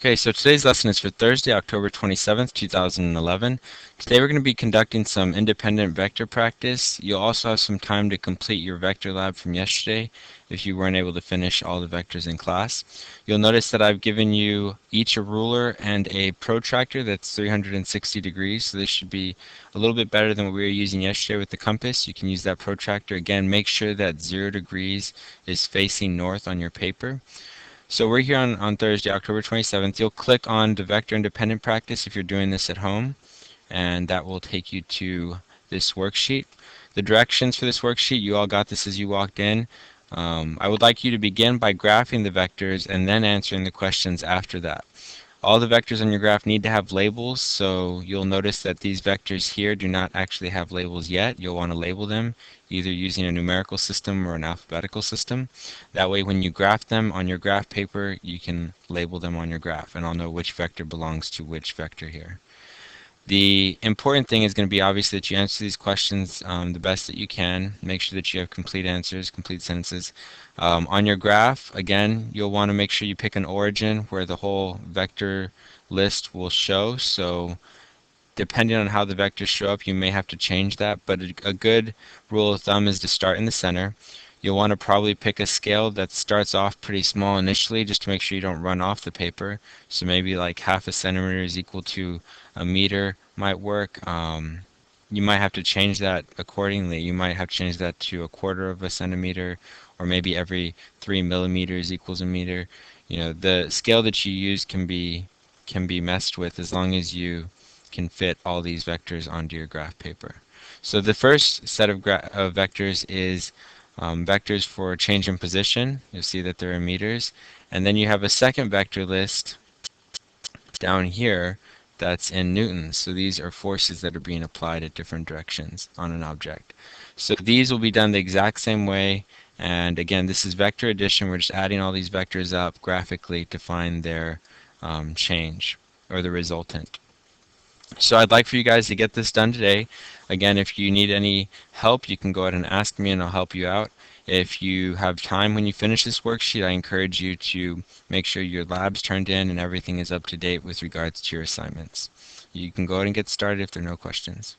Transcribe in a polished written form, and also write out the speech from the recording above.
Okay, so today's lesson is for Thursday, October 27th, 2011. Today we're going to be conducting some independent vector practice. You'll also have some time to complete your vector lab from yesterday if you weren't able to finish all the vectors in class. You'll notice that I've given you each a ruler and a protractor that's 360 degrees, so this should be a little bit better than what we were using yesterday with the compass. You can use that protractor. Again, make sure that 0 degrees is facing north on your paper. So we're here on Thursday, October 27th. You'll click on the vector independent practice if you're doing this at home, and that will take you to this worksheet. The directions for this worksheet, you all got this as you walked in. I would like you to begin by graphing the vectors and then answering the questions after that. All the vectors on your graph need to have labels, so you'll notice that these vectors here do not actually have labels yet. You'll want to label them either using a numerical system or an alphabetical system. That way when you graph them on your graph paper, you can label them on your graph, and I'll know which vector belongs to which vector here. The important thing is going to be obviously that you answer these questions the best that you can. Make sure that you have complete answers, complete sentences. On your graph, again, you'll want to make sure you pick an origin where the whole vector list will show. So depending on how the vectors show up, you may have to change that, but a good rule of thumb is to start in the center. You'll want to probably pick a scale that starts off pretty small initially just to make sure you don't run off the paper. So maybe like half a centimeter is equal to a meter might work. You might have to change that accordingly. You might have to change that to a quarter of a centimeter, or maybe every 3 millimeters equals a meter. You know, the scale that you use can be messed with as long as you can fit all these vectors onto your graph paper. So the first set of vectors is vectors for change in position. You'll see that they're in meters. And then you have a second vector list down here that's in newtons. So these are forces that are being applied at different directions on an object. So these will be done the exact same way. And again, this is vector addition. We're just adding all these vectors up graphically to find their change or the resultant. So I'd like for you guys to get this done today. Again, if you need any help, you can go ahead and ask me and I'll help you out. If you have time when you finish this worksheet, I encourage you to make sure your lab's turned in and everything is up to date with regards to your assignments. You can go ahead and get started if there are no questions.